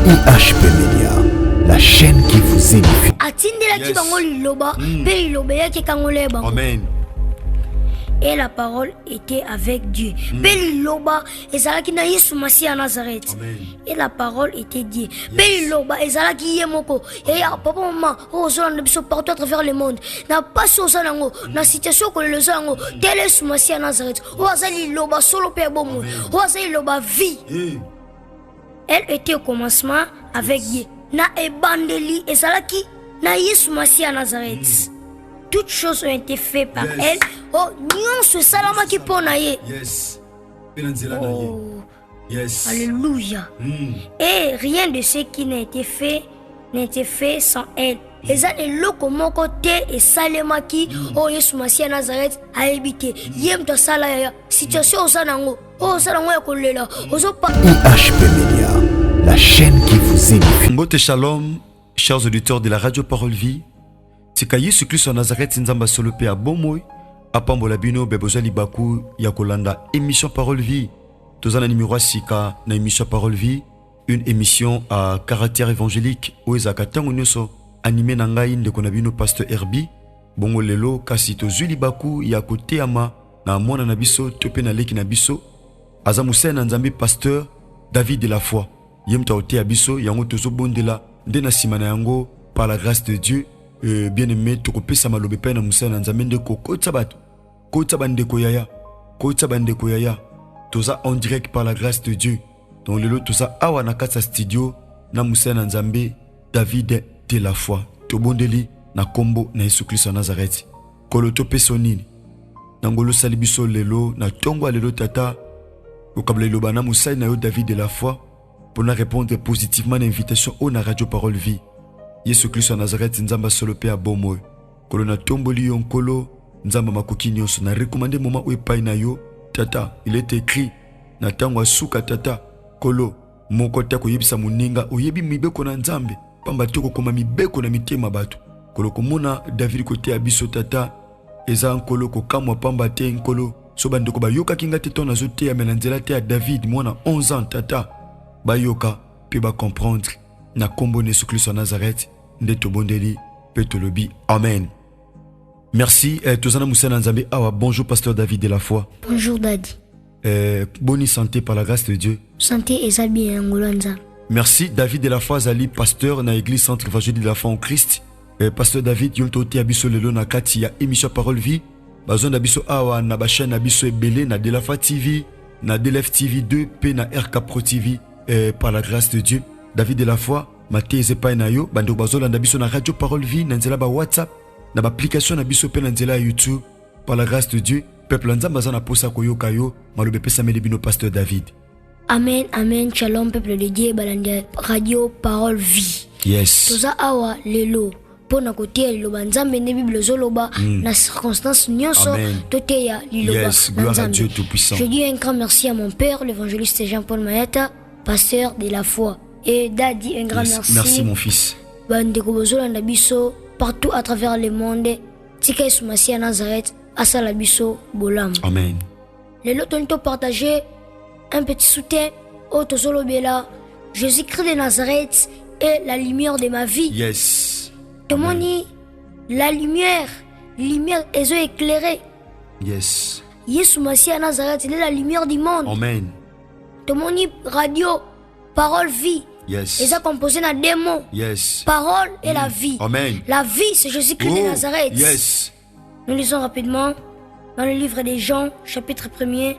IHP Media, la chaîne qui vous édifie. Amen. Et la parole était avec Dieu. Et la parole était Dieu. Et papa maman, partout à travers le monde. Na pas na situation que le zango, telle soumasi à Nazareth. Loba solo pe bomo. Loba vie. Elle était au commencement avec Dieu. Na ebandeli ezalaki na Yesu Masi à Nazareth. Toutes choses ont été faites par elle. Oh, nous ce salama qui ponaye. Yes. Oh. Yes. Alléluia. Et rien de ce qui n'a été fait sans elle. Et ça est le comment côté et salama qui oh Yesu Masi à Nazareth a habité. Yem to salaya situation au sanango. Oh sanango ya kolela. Ozo pa IHP Media, la chaîne qui vous édifie. Mbote shalom, chers auditeurs de la radio Parole Vie. Tika Yesu Christ en Nazareth nzamba solo pe abomoy apambola bino beboza libaku ya kolanda émission Parole Vie. Tozana numéro sika na émission Parole Vie, une émission à caractère évangélique où ezaka tango nyoso animé na ngai ndeko na bino pasteur Herbie bongo lelo kasi tozwi libaku ya koteama na mwana na biso to pe na leki na biso aza musena nzambe pasteur David de la foi yemta ote abiso yango tozobondela nde na sima na yango par la grâce de Dieu. Bien-aimé, tu peux pas malobe pe na musa na nzambe ndeko kotsa bato kotsa bandeko yaya toza en direct par la grâce de Dieu. Donc lelo toza awa na kasa studio na musa na nzambe David de la foi to bondeli na kombo na Yesu Christ en Nazareth kolo to pesonini nangolo salibiso lelo na tongo lelo tata okabla loba na musa na yo David de la foi pour na répondre positivement à l'invitation au na radio Parole Vie. Yesu Christ en Nazareth nzamba solo pe abomoy kolo na tomboli yo nkolo nzamba makoki nyonso na recommandé moment où epai na yo tata il est écrit na tango asuka tata kolo moko ta koyebisa muninga oyebi mibeko na nzambe pamba toko koma mibeko na mitema bato kolo komona David kote abiso tata eza nkolo kokamwa pamba te nkolo so bandeko bayoka kinga te tona zote ya menanzela te ya David mwana 11 ans tata bayoka pe ba comprendre na kombo Yesu Christ en Nazareth nde tobondeli pe tolobi amen. Merci tozana musana nzambe awa. Bonjour pasteur David de la foi. Bonjour daddy. Bonne santé par la grâce de Dieu. Santé eza bien ngolonza. Merci David de la foi zali pasteur na église centre évangélique de la foi en Christ. Pasteur David yom toti abiso lelo na kati ya émission Parole Vie bazon abiso awa na ba chaîne abiso ebele na de la foi TV na DLF TV 2 pe na RK Pro TV par la grâce de Dieu. David de la foi Maté zepa na yo bando bazola na biso na radio Parole Vie na nzela ba WhatsApp na ba application na biso pe na nzela YouTube par la grâce de Dieu. Peuple nzamba za na posa koyoka yo malobe pesa mele bino pasteur David. Amen amen. Shalom peuple de Dieu balanda radio Parole Vie. Yes. Toza awa lelo pona kote liloba nzambe ne bible zoloba na circonstance nyonso tote ya liloba. Yes, gloire à Dieu tout puissant. Je dis un grand merci à mon père l'évangéliste Jean-Paul Mayata, pasteur de la foi. Et daddy, un grand merci. Merci mon fils. Bandeko bozolanda biso partout à travers le monde. Tika Yesu Masi à Nazareth, asala biso bolam. Amen. Les lots ont partagé un petit soutien au Tozolo Bela. Jésus-Christ de Nazareth est la lumière de ma vie. Yes. Tomoni, la lumière est éclairée. Yes. Yesu Masi à Nazareth, il est la lumière du monde. Amen. Tomoni radio Parole Vie. Yes. Et ça composé dans deux mots. Yes. Parole et la vie. Amen. La vie, c'est Jésus-Christ de Nazareth. Yes. Nous lisons rapidement dans le livre des Jean, chapitre 1er,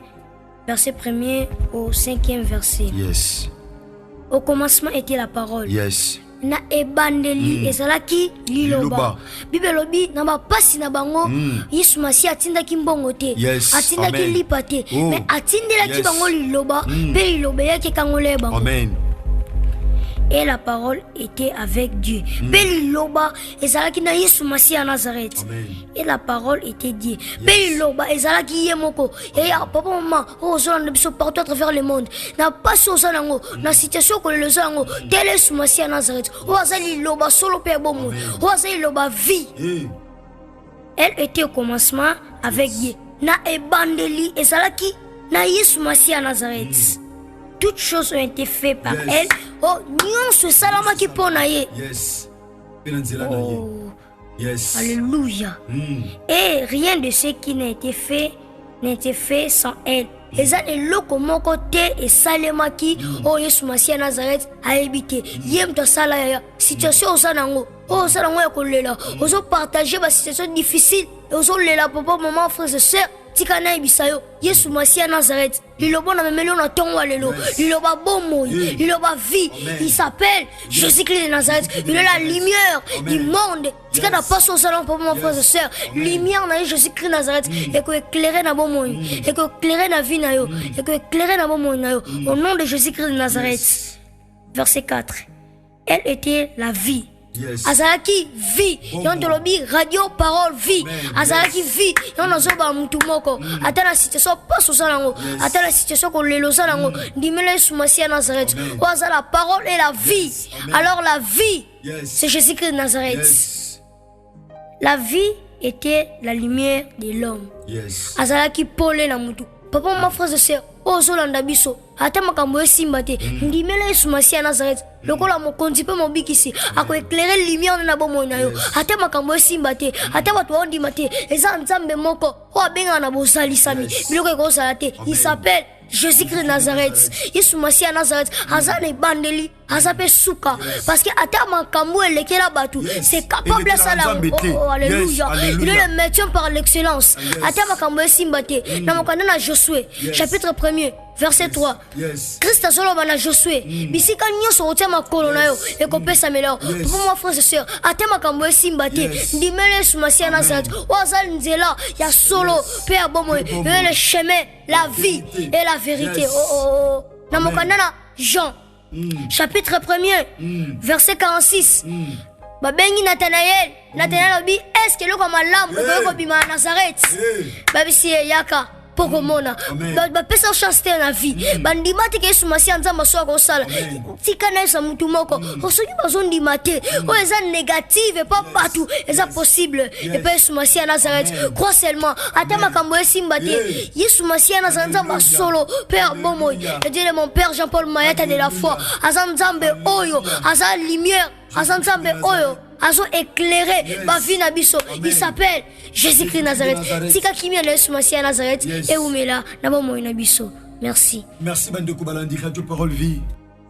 verset 1er au 5e verset. Yes. Au commencement était la parole. Yes. Na ebandeli ezalaki liloba. Bible lobi na ba pasi na bango Yesu Masi atindaki mbongo te. Yes. Atindaki lipa te. Mais atindelaki bango liloba pe liloba yake kangole bango. Amen. Et la parole était avec Dieu. Beliloba ezalaki na Yesu Masi à Nazareth. Et la parole était Dieu. Beliloba ezalaki yemoko. Et papa maman, ozolanda biso partout à travers le monde. Na pasi osanango, na situation ko le zango, tel Yesu Masi à Nazareth. Ozali loba solo pe bomo. Ozali loba vie. Elle était au commencement avec Dieu. Na ebandeli ezalaki na Yesu Masi à Nazareth. toutes choses ont été faites par elle. Oh, nyonso salama qui ponaye. Yes. Oh. Yes. Alléluia. Et rien de ce qui n'a été fait sans elle. Eza eloko moko te esalemaki oyo Yesu Masiya Nazareth ayebi te. Ye mutu asala ya situation oza nango oyo oza nango ya kolela ozopartage basituation difficile ozolela papa maman frères et sœurs tika nayebisa yo Yesu Masiya Nazareth liloba na memeli na ntongo ya lelo liloba bomoi liloba vie. Il s'appelle Jésus-Christ de Nazareth. Il est la lumière du monde. Tika na passe au salon papa maman frères et sœurs lumière na Jésus-Christ de Nazareth et que éclairer na bomoi et que éclairer na vie na yo et que éclairer na bomoi na yo au nom de Jésus-Christ de Nazareth. Verset 4. Elle était la vie. Azalaki vie yon tolobi radio parole vie azalaki vie yon azoba mutu moko ata la situation passe au salango ata la situation ko lelo salango ndimela Yesu Masiya Nazareth o azala parole et la vie. Alors la vie c'est Jésus-Christ de Nazareth. La vie était la lumière de l'homme. Azalaki pole na mutu papa ma frère et sœur ozolanda biso ata makambo esimba te ndimela Yesu Masiya Nazareth lokola mokonzi pe mobikisi ako éclairer lumière na bomoi na yo ata makambo esimba te ata bato ondima te eza nzambe moko o abenga na bozalisami biloko ekozala te. Il s'appelle Jésus-Christ de Nazareth. Yesu Masiya Nazareth aza na bandeli aza pe suka parce que ata makambo elekela batu c'est capable ça là. Oh alléluia. Il est le médecin par l'excellence. Ata makambo esimba te na mokanda na Josué chapitre 1er verset 3. Christ azoloba na Josué bisika nyonso otia makolo na yo ekopesa melao pour moi frères et sœurs ata makambo esimba te ndimela Yesu Masiya Nazareth o azali nzela ya solo pe ya bomoi le chemin la vie et la vérité. Na mokanda na Jean chapitre 1er verset 46. Babengi Nathanaël obi est-ce que loko malamu ko bima Nazareth babisi yaka pokomona bapesa chance te na vie bandima te ke Yesu Masiya nzambe so akosala tika na esa mutu moko osoki bazondima te o eza négative pa partout eza possible et pa Yesu Masiya Nazareth crois seulement ata makambo esimba te Yesu Masiya Nazareth nzambe solo père bomoi et Dieu de mon père Jean-Paul Mayata de la foi aza nzambe oyo aza lumière aza nzambe oyo azo éclairé ma vie na biso. Il s'appelle Jésus-Christ Nazareth. Tika kimia na Yesu Masiya Nazareth et umela na bomoi na biso. Merci. Merci bandeko balandi radio parole vie.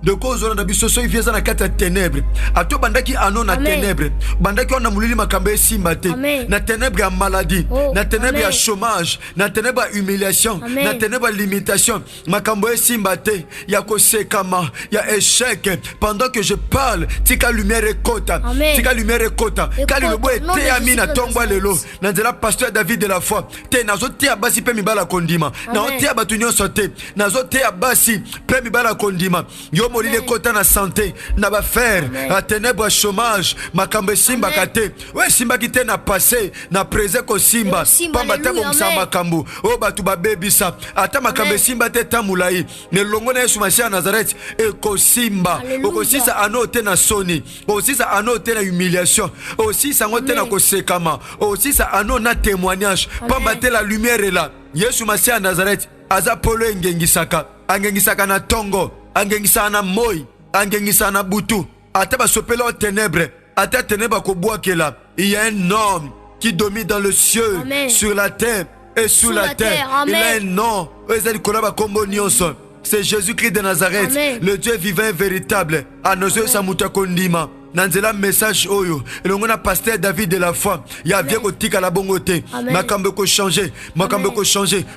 De cause on a biso so ifieza na kata ténèbres. Ato bandaki ano na ténèbres. Bandaki on a mulili makambe simba te. Na ténèbres ya maladie, na ténèbres ya chômage, na ténèbres ya humiliation, na ténèbres ya limitation. Makambe simba te ya kosekama, ya échec. Pendant que je parle, tika lumière ekota. Tika lumière ekota. Kali lobo ete amina tongwa lelo. Nanzela pasteur David de la foi. Te nazo te abasi pe mibala kondima. Na te abatunyo sote. Nazo te abasi pe mibala kondima. Yo molile kota na santé na ba faire à ténèbres à chômage makambe simba kate ouais simba kite na passé na présent ko simba pamba tabo msa makambo o batu ba bebisa ata makambe simba te tamulai ne longo na Yesu Masiya Nazareth e ko simba ko sisa anote na soni ko sisa anote na humiliation aussi ça ngote na ko sekama aussi ça ano na témoignage pamba te la lumière est là. Yesu Masiya Nazareth aza polo engengisaka na tongo angengisa na moi angengisa na butu ata basopela au ténèbres ata ténèbres ko boakela. Il y a un homme qui domine dans le ciel, sur la terre et sous la terre. Il a un nom c'est Jésus-Christ de Nazareth. Le Dieu vivant et véritable. À nos yeux sa muta kondima nanzela message oyo elongo na pasteur David de la foi ya bien kotika la bongote makambe ko changer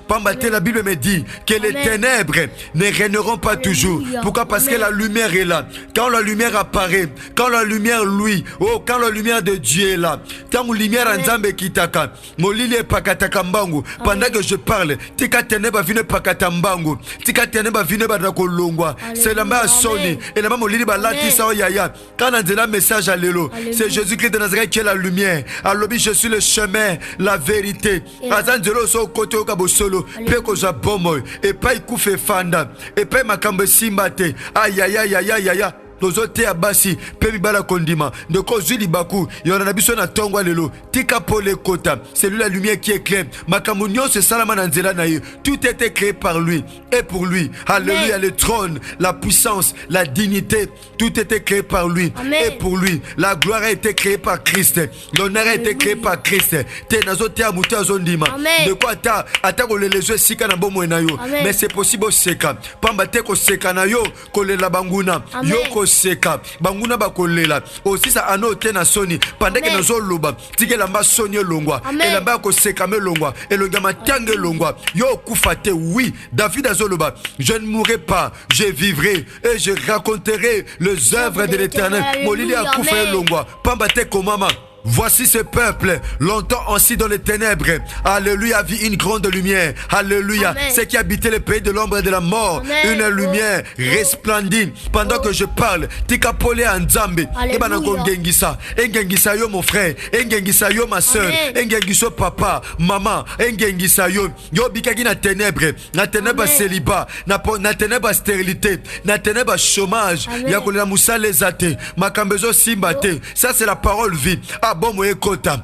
pamba te la Bible me dit que les ténèbres ne régneront pas toujours. Pourquoi? Parce que la lumière est là. Quand la lumière apparaît, quand la lumière lui quand la lumière de Dieu est là, quand la lumière nzambe kitaka molile pakataka mbangu pendant que je parle tika ténèbres vine pakata mbangu tika ténèbres vine ba kolongwa c'est la ma soni et la molile ba lati sa yaya quand nanzela message à l'élo. C'est Jésus-Christ de Nazareth qui est la lumière. Alors je suis le chemin, la vérité. Azanzelo so kote okabo solo. Peko za bomoy. Et pas ikufe fanda. Et pas makambe simbate. Aïe aïe aïe aïe aïe aïe. tozote ya basi pe mibala kondima ndeko zwi libaku yona na biso na tongo lelo tika pole kota. C'est lui la lumière qui éclaire. Makambo nyonso esalama na nzela na ye. Tout était créé par lui et pour lui. Alléluia. Le trône, la puissance, la dignité, tout était créé par lui. Amen. Et pour lui. La gloire a été créée par Christ. L'honneur a été créé par Christ. Te nazote ya mutu azondima de quoi ata kolelezwe sika na bomo na yo. Mais c'est possible seka pamba te ko seka na yo kolela banguna yo ko seka banguna bakolela aussi ça ano te na soni pendant que nazo loba tike lamba soni longwa et lamba ko seka me longwa et le gama tangue longwa yo kufate. Oui, David azoloba, je ne mourrai pas, je vivrai et je raconterai les œuvres de l'Éternel. Molili a kufa longwa pamba te komama. Voici ce peuple, longtemps ainsi dans les ténèbres. Alléluia, vit une grande lumière. Alléluia, c'est qui habitait le pays de l'ombre et de la mort. Amen. Une lumière resplendit. Pendant que je parle, tika pole anzambe. Ebana kongengisa. Engengisa yo mon frère. Engengisa yo ma soeur. Engengisa papa, maman. Engengisa yo. Yo bikagi na ténèbres. Na ténèbres célibat. Na ténèbres stérilité. Na ténèbres chômage. Yakolela musale zate. Makambezo simbate. Ça c'est la parole vie. Bomo ekota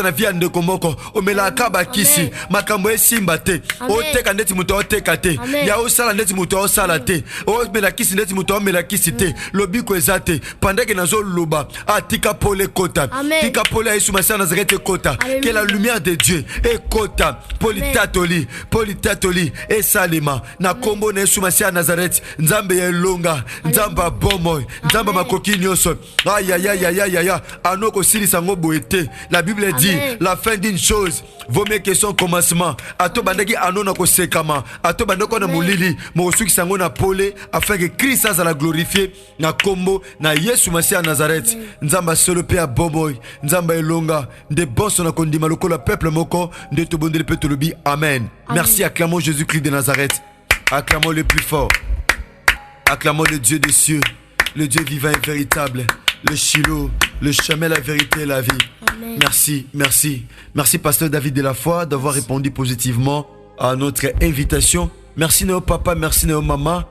na via ndeko moko omela kaba kisi makambo esimba te oteka ndeti muto oteka te ya osala ndeti muto osala te omela kisi ndeti muto omela kisi te lobiko ezate pendant nazo loba tika pole kota tika pole Yesu Masia Nazareth kota que la lumière de Dieu ekota politatoli esalema na kombo na Yesu Masia Nazareth nzambe yelonga nzamba bomo nzamba makoki nyonso aya anoko. La Bible dit la fin d'une chose vaut mieux que son commencement. Ato bandaki anona ko sekama ato bandako na mulili mo suki sango na pole afin que Christ a la glorifier na kombo na Yesu Masia Nazareth. Nzamba solo pe aboboy nzamba elonga de bonso na kondima lokola peuple moko de to bondele pe to lobi amen. Merci, acclamons Jésus-Christ de Nazareth. Acclamons le plus fort. Acclamons le Dieu des cieux, le Dieu vivant et véritable, le Shiloh, le chemin, la vérité et la vie. Amen. Merci pasteur David de la Foi d'avoir répondu positivement à notre invitation. Merci nos papa, merci nos maman.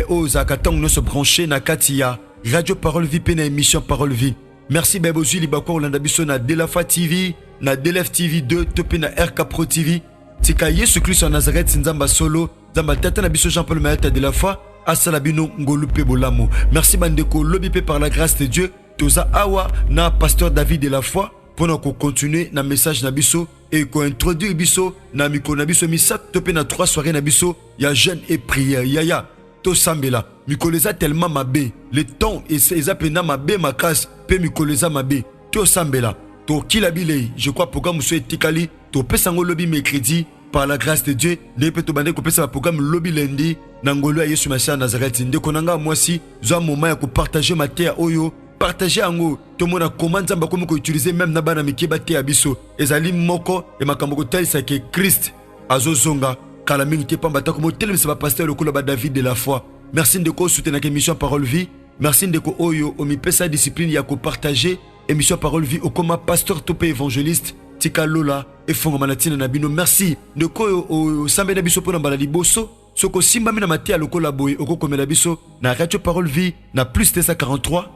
Aux akatong nous se brancher na katia Radio Parole Vie pe na émission Parole Vie. Merci bebo Julie Bako Olanda biso na De la Foi TV, na DLF TV 2, topé na RK Pro TV. Tika Yesu Christ en Nazareth nzamba solo, nzamba tata na biso Jean-Paul Mayata de la Foi. Asalabino ngolupe bolamo. Merci bandeko lobipé par la grâce de Dieu. Toza awa na pasteur David de la Foi pour nous continuer na message na biso et ko introduire biso na miko na biso misat topé na 3 soirées na biso ya jeûne et prière yaya to sambela mikoleza tellement mabé le temps et ces apena mabé makas pe mikoleza mabé to sambela to kilabile je crois programme so etikali to pesango lobby mercredi par la grâce de Dieu les peto bande ko pesa programme lobby lundi na ngolo ya Yesu Masia Nazareth ndeko nanga mwasi zo moment ya ko partager matéria oyo partager ango to mona comment nzamba comme ko utiliser même na bana miki baté abiso ezali moko e makambo ko talisa ke Christ azozonga kala mingi te pamba ta ko telem se pasteur lokola ba David de la Foi. Merci ndeko soutenir émission Parole Vie. Merci ndeko oyo o mi pesa discipline ya ko partager émission Parole Vie au comme pasteur topé évangéliste tika lola e fonga manatina na bino. Merci ndeko o sambe na biso pona bala liboso soko simba mina matia lokola boy oko komela biso na Radio Parole Vie na plus 243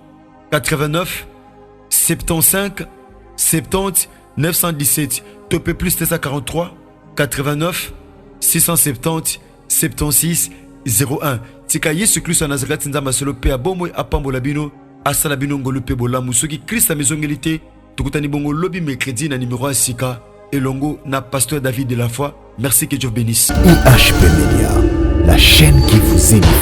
89 75 70 917 topé plus 243 89 670 76 01. Tika Yesu Christ en Nazareth nzamba solo pe abomo apambola bino asala bino ngolo pe bolamu soki Christ a maisongelité tukutani bongo lobby mercredi na numéro asika elongo na pasteur David de la Foi. Merci, que Dieu bénisse. IHP Media, la chaîne qui vous édifie.